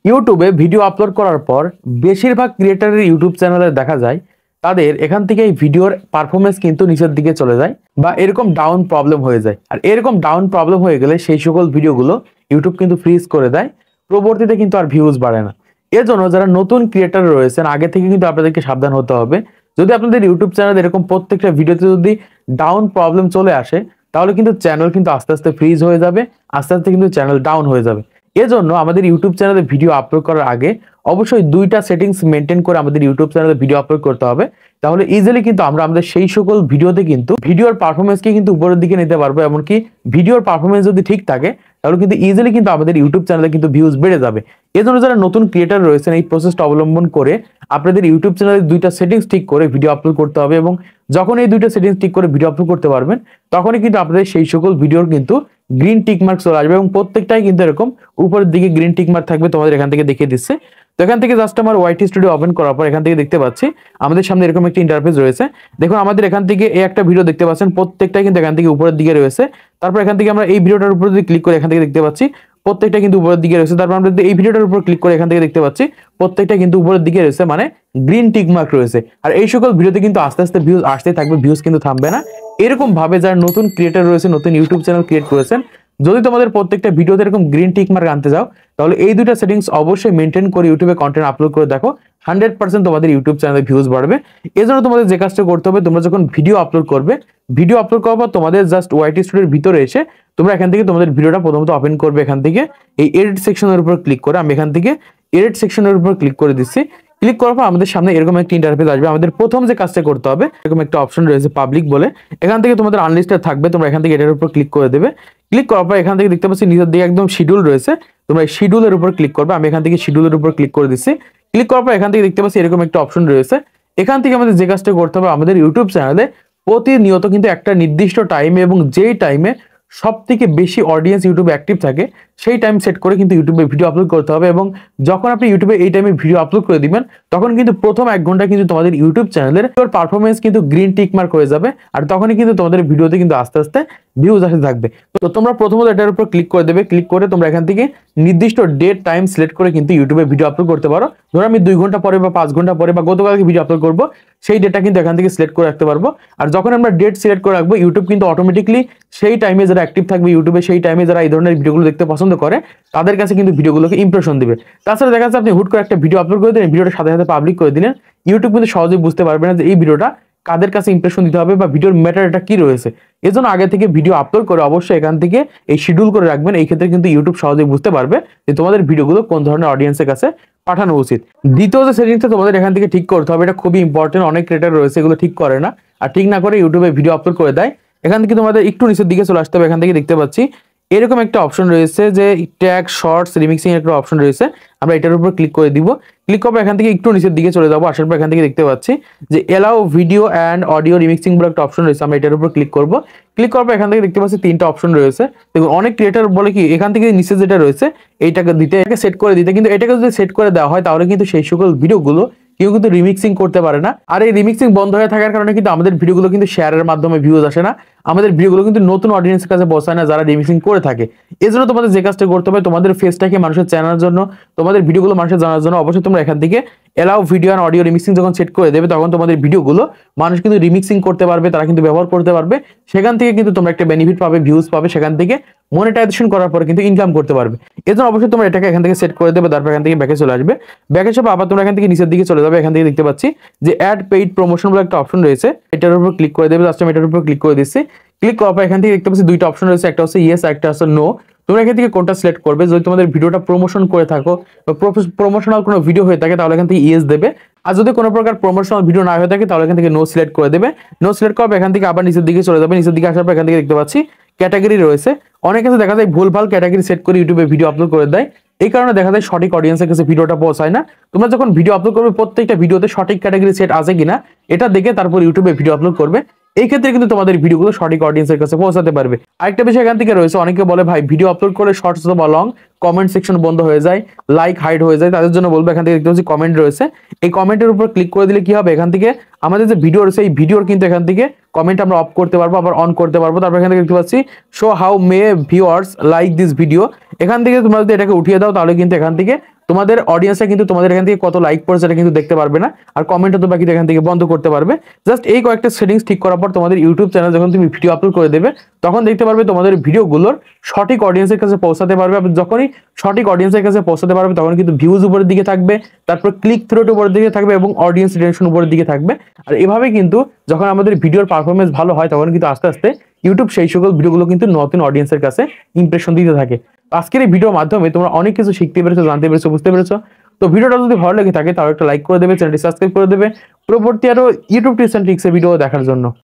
ইউটিউবে video upload করার পর বেশিরভাগ ক্রিয়েটরের ইউটিউব চ্যানেলে দেখা যায় তাদের এখান থেকে এই ভিডিওর পারফরমেন্স কিন্তু নিচের দিকে চলে যায় বা এরকম ডাউন প্রবলেম হয়ে যায়। আর এরকম ডাউন প্রবলেম হয়ে গেলে সেই সকল ভিডিওগুলো ইউটিউব কিন্তু ফ্রিজ করে দেয়, পরবর্তীতে কিন্তু আর ভিউজ বাড়ে না। এর জন্য যারা নতুন ক্রিয়েটর রয়েছেন আগে থেকে কিন্তু আপনাদেরকে সাবধান হতে হবে। যদি আপনাদের ইউটিউব চ্যানেলে এরকম প্রত্যেকটা ভিডিওতে যদি ডাউন প্রবলেম চলে আসে তাহলে কিন্তু চ্যানেল কিন্তু আস্তে আস্তে ফ্রিজ হয়ে যাবে, আস্তে আস্তে কিন্তু চ্যানেল ডাউন হয়ে যাবে। এজন্য আমাদের ইউটিউব চ্যানেলে ভিডিও আপলোড করার আগে অবশ্যই দুইটা সেটিংস মেনটেন করে আমাদের ইউটিউব চ্যানেলে ভিডিও আপলোড করতে হবে। তাহলে ইজিলি কিন্তু আমরা আমাদের সেই সকল ভিডিওতে কিন্তু ভিডিওর পারফরমেন্সকে কিন্তু উপরের দিকে নিতে পারবো। এমনকি ভিডিওর পারফরমেন্স যদি ঠিক থাকে তাহলে কিন্তু ইজিলি কিন্তু আমাদের ইউটিউব চ্যানেলে কিন্তু ভিউজ বেড়ে যাবে। এজন্য যারা নতুন ক্রিয়েটর রয়েছেন এই প্রসেসটা অবলম্বন করে আপনাদের ইউটিউব চ্যানেলে দুইটা সেটিংস ঠিক করে ভিডিও আপলোড করতে হবে, এবং যখন এই দুইটা সেটিংস ঠিক করে ভিডিও আপলোড করতে পারবেন তখনই কিন্তু আপনাদের সেই সকল ভিডিওর কিন্তু গ্রিন টিক মার্ক চলে আসবে, এবং প্রত্যেকটাই কিন্তু এরকম উপরের দিকে গ্রিন টিক মার্ক থাকবে। তোমাদের এখান থেকে দেখিয়ে দিচ্ছে। তো এখান থেকে জাস্ট আমার ওয়াইটি স্টুডিও ওপেন করার পর এখান থেকে দেখতে পাচ্ছি আমাদের সামনে এরকম একটি ইন্টারফেস রয়েছে। দেখুন আমাদের এখান থেকে এই একটা ভিডিও দেখতে পাচ্ছেন, প্রত্যেকটাই কিন্তু এখান থেকে উপরের দিকে রয়েছে। তারপর এখান থেকে আমরা এই ভিডিওটার উপর যদি ক্লিক করে এখান থেকে দেখতে পাচ্ছি প্রত্যেকটা কিন্তু উপরের দিকে রয়েছে। তারপর আমরা যদি এই ভিডিওটার উপর ক্লিক করে এখান থেকে দেখতে পাচ্ছি প্রত্যেকটা কিন্তু উপরের দিকে রয়েছে, মানে গ্রিন টিক মার্ক রয়েছে। আর এই সকল ভিডিওতে কিন্তু আস্তে আস্তে ভিউজ আসতে থাকবে, ভিউজ কিন্তু থামবে না। এরকম ভাবে যারা নতুন ক্রিয়েটর রয়েছে, নতুন ইউটিউব চ্যানেল ক্রিয়েট করেছেন, যদি তোমাদের প্রত্যেকটা ভিডিওতে এরকম গ্রিন টিক মার্ক আনতে যাও তাহলে এই দুইটা সেটিংস অবশ্যই মেনটেন করে ইউটিউবে কন্টেন্ট আপলোড করে দেখো, 100% তোমাদের ইউটিউব চ্যানেলে ভিউজ বাড়বে। এই জন্য তোমাদের যে কাজটা করতে হবে, তোমরা যখন ভিডিও আপলোড করবে, ভিডিও আপলোড করার পর তোমাদের জাস্ট ওয়াইটি স্টুডিওর ভিতরে এসে তোমরা এখান থেকে তোমাদের ভিডিওটা প্রথমত ওপেন করবে। এখান থেকে এই এডিট সেকশনের উপর ক্লিক করে আমি এখান থেকে এডিট সেকশনের উপর ক্লিক করে দিচ্ছি। ক্লিক করার পর আমাদের সামনে এরকম একটা ইন্টারফেস আসবে। আমাদের প্রথম যে কাজটা করতে হবে, এরকম একটা অপশন রয়েছে পাবলিক বলে, এখান থেকে তোমাদের আনলিস্টেড থাকবে, তোমরা এখান থেকে এটার উপর ক্লিক করে দেবে। ক্লিক করার পর এখান থেকে দেখতে পাচ্ছি নিচের দিকে একদম শিডিউল রয়েছে, তোমরা এই শিডিউলের উপর ক্লিক করবে। আমি এখান থেকে শিডিউলের উপর ক্লিক করে দিচ্ছি। ক্লিক করার পর এখান থেকে দেখতে পাচ্ছি এরকম একটা অপশন রয়েছে। এখান থেকে আমাদের যে কাজটা করতে হবে, আমাদের ইউটিউব চ্যানেলে প্রতিনিয়ত কিন্তু একটা নির্দিষ্ট টাইমে এবং যেই টাইমে সব থেকে বেশি অডিয়েন্স ইউটিউবে অ্যাক্টিভ থাকে সেই টাইম সেট করে কিন্তু ইউটিউবে ভিডিও আপলোড করতে হবে। এবং যখন আপনি ইউটিউবে এই টাইমে ভিডিও আপলোড করে দিবেন তখন কিন্তু প্রথম 1 ঘন্টা কিন্তু তোমাদের ইউটিউব চ্যানেলের পারফরমেন্স কিন্তু গ্রিন টিক মার্ক হয়ে যাবে, আর তখনই কিন্তু তোমাদের ভিডিওতে কিন্তু আস্তে আস্তে ভিউজ আসতে থাকবে। তো তোমরা প্রথমত এটার উপর ক্লিক করে দেবে। ক্লিক করে তোমরা এখান থেকে নির্দিষ্ট ডেট টাইম সিলেক্ট করে কিন্তু ইউটিউবে ভিডিও আপলোড করতে পারো। ধরো আমি 2 ঘন্টা পরে বা 5 ঘন্টা পরে বা গতকালকে ভিডিও আপলোড করবো, সেই ডেটটা কিন্তু এখান থেকে সিলেক্ট করে রাখতে পারবো। আর যখন আমরা ডেট সিলেক্ট করে রাখবো, ইউটিউব কিন্তু অটোমেটিকলি সেই টাইমে যারা অ্যাক্টিভ থাকবে ইউটিউবে, সেই টাইমে যারা এই ধরনের ভিডিওগুলো দেখতে পছন্দ করে তাদের কাছে কিন্তু ভিডিওগুলোকে ইমপ্রেশন দিবে। তাছাড়া দেখা যাচ্ছে আপনি হুট করে একটা ভিডিও আপলোড করে দিলেন, ভিডিওটা সাথে সাথে পাবলিক করে দিলেন, ইউটিউব কিন্তু সহজেই বুঝতে পারবে না যে এই ভিডিওটা কাদের কাছে ইমপ্রেশন দিতে হবে বা ভিডিওর ম্যাটারটা কি রয়েছে। এজন্য আগে থেকে ভিডিও আপলোড করে অবশ্যই এখান থেকে এই শিডিউল করে রাখবেন। এই ক্ষেত্রে কিন্তু ইউটিউব সহজেই বুঝতে পারবে যে তোমাদের ভিডিওগুলো কোন ধরনের অডিয়েন্সের কাছে পাঠানো উচিত। দ্বিতীয় যে সেটিংসটা তোমাদের এখান থেকে ঠিক করতে হবে, এটা খুবই ইম্পর্টেন্ট। অনেক ক্রিয়েটর রয়েছে এগুলো ঠিক করে না, আর ঠিক না করে ইউটিউবে ভিডিও আপলোড করে দেয়। এখান থেকে তোমাদের একটু নিচের দিকে চলে আসতে হবে। এখান থেকে দেখতে পাচ্ছি এরকম একটা অপশন রয়েছে যে ট্যাগ শর্টস রিমিক্সিং একটা অপশন রয়েছে, আমরা এটার উপর ক্লিক করে দিব। ক্লিক করবো এখান থেকে একটু নিচের দিকে চলে যাবো। আসার পর এখান থেকে দেখতে পাচ্ছি যে allow video and audio remixing বলে একটা অপশন রয়েছে, আমরা এটার উপর ক্লিক করবো। ক্লিক করার পর এখান থেকে দেখতে পাচ্ছি 3টা অপশন রয়েছে। দেখুন অনেক ক্রিয়েটর বলে কি এখান থেকে নিচে যেটা রয়েছে এইটাকে দিতে, এটাকে সেট করে দিতে, কিন্তু এটাকে যদি সেট করে দেওয়া হয় তাহলে কিন্তু সেই সকল ভিডিওগুলো কেউ কিন্তু রিমিক্সিং করতে পারে না। আর এই রিমিক্সিং বন্ধ হয়ে থাকার কারণে কিন্তু আমাদের ভিডিওগুলো কিন্তু শেয়ারের মাধ্যমে ভিউজ আসে না, আমাদের ভিডিওগুলো কিন্তু নতুন অডিয়েন্সের কাছে পৌঁছায় না যারা রিমিক্সিং করে থাকে। এজন্য তোমাদের যে কাজটা করতে হবে, তোমাদের ফেসটাকে মানুষের জানার জন্য, তোমাদের ভিডিওগুলো মানুষের জানার জন্য অবশ্যই তোমরা এখান থেকে এলাও ভিডিও আর অডিও রিমিক্সিং যখন সেট করে দেবে তখন তোমাদের ভিডিওগুলো মানুষ কিন্তু রিমিক্সিং করতে পারবে, তারা কিন্তু ব্যবহার করতে পারবে। সেখান থেকে কিন্তু তোমরা একটা বেনিফিট পাবে, ভিউজ পাবে, সেখান থেকে মনিটাইজেশন করার পরে কিন্তু ইনকাম করতে পারবে। এজন্য অবশ্যই তোমরা এটাকে এখান থেকে সেট করে দেবে। তারপর এখান থেকে ব্যাকে চলে আসবে। ব্যাকে এসে আবার তোমরা এখান থেকে নিচের দিকে চলে যাবে। এখান থেকে দেখতে পাচ্ছি যে অ্যাড পেইড প্রমোশন বলে একটা অপশন রয়েছে, এটার উপর ক্লিক করে দেবে। জাস্ট আমি এটার উপর ক্লিক করে দিচ্ছি। ক্লিক করার পর এখান থেকে দেখতে পাচ্ছি 2টা অপশন রয়েছে, একটা হচ্ছে ইয়েস, একটা হচ্ছে নো। তোমরা এখান থেকে কোনটা সিলেক্ট করবে। যদি তোমাদের ভিডিওটা প্রমোশন করে থাকো বা প্রমোশনাল কোনো ভিডিও হয়ে থাকে তাহলে এখান থেকে ইয়েস দেবে, আর যদি কোনো প্রকার প্রমোশনাল ভিডিও না হয়ে থাকে তাহলে এখান থেকে নো সিলেক্ট করে দেবে। নো সিলেক্ট করবে এখান থেকে আবার নিচের দিকে চলে যাবে। নিচের দিকে আসার পর এখান থেকে দেখতে পাচ্ছি ক্যাটাগরি রয়েছে। অনেক কাছে দেখা যায় ভুলভাল ক্যাটাগরি সেট করে ইউটিউবে ভিডিও আপলোড করে দেয়, এই কারণে দেখা যায় সঠিক অডিয়েন্সের কাছে ভিডিওটা পৌঁছায় না। তোমরা যখন ভিডিও আপলোড করবে প্রত্যেকটা ভিডিওতে সঠিক ক্যাটাগরি সেট আছে কিনা এটা দেখে তারপর ইউটিউবে ভিডিও আপলোড করবে। এই ক্ষেত্রে কিন্তু তোমাদের ভিডিওগুলো সঠিক অডিয়েন্সের কাছে পৌঁছাতে পারবে। আরেকটা বিষয় এখান থেকে রয়েছে, অনেকে বলে ভাই ভিডিও আপলোড করে শর্টস বা লং কমেন্ট সেকশন বন্ধ হয়ে যায়, লাইক হাইড হয়ে যায়, তাদের জন্য বলবো এখান থেকে দেখতে পাচ্ছি কমেন্ট রয়েছে। এই কমেন্টের উপর ক্লিক করে দিলে কি হবে, এখান থেকে আমাদের যে ভিডিও রয়েছে এই ভিডিওর কিন্তু এখান থেকে কমেন্ট আমরা অফ করতে পারবো, আবার অন করতে পারবো। তারপর এখান থেকে দেখতে পাচ্ছি show how may viewers like this video, এখান থেকে তোমরা যদি এটাকে উঠিয়ে দাও তাহলে কিন্তু এখান থেকে তোমাদের অডিয়েন্সে কিন্তু তোমাদের এখান থেকে কত লাইক পড়ে সেটা কিন্তু দেখতে পারবে না, আর কমেন্টও তো বাকি এখান থেকে বন্ধ করতে পারবে। জাস্ট এই কয়েকটা সেটিংস ঠিক করার পর তোমাদের ইউটিউব চ্যানেল যখন তুমি ভিডিও আপলোড করে দেবে তখন দেখতে পারবে তোমাদের ভিডিওগুলোর সঠিক অডিয়েন্সের কাছে পৌঁছাতে পারবে। আর যখনই সঠিক অডিয়েন্সের কাছে পৌঁছাতে পারবে তখন কিন্তু ভিউজ উপরের দিকে থাকবে, তারপর ক্লিক থ্রুট উপরের দিকে থাকবে এবং অডিয়েন্স রিটেনশন উপরের দিকে থাকবে। আর এভাবে কিন্তু যখন আমাদের ভিডিওর পারফরমেন্স ভালো হয় তখন কিন্তু আস্তে আস্তে ইউটিউব সেই সকল ভিডিওগুলো কিন্তু নতুন অডিয়েন্সের কাছে ইমপ্রেশন দিতে থাকে। আজকের এই ভিডিওর মাধ্যমে তোমরা অনেক কিছু শিখতে পেরেছো, জানতে পেরেছো, বুঝতে পেরেছো। তো ভিডিওটা যদি ভালো লেগে থাকে তাহলে একটা লাইক করে দেবে, চ্যানেলটি সাবস্ক্রাইব করে দেবে পরবর্তী আরো ইউটিউব টিপস এন্ড ট্রিক্সের ভিডিও দেখার জন্য।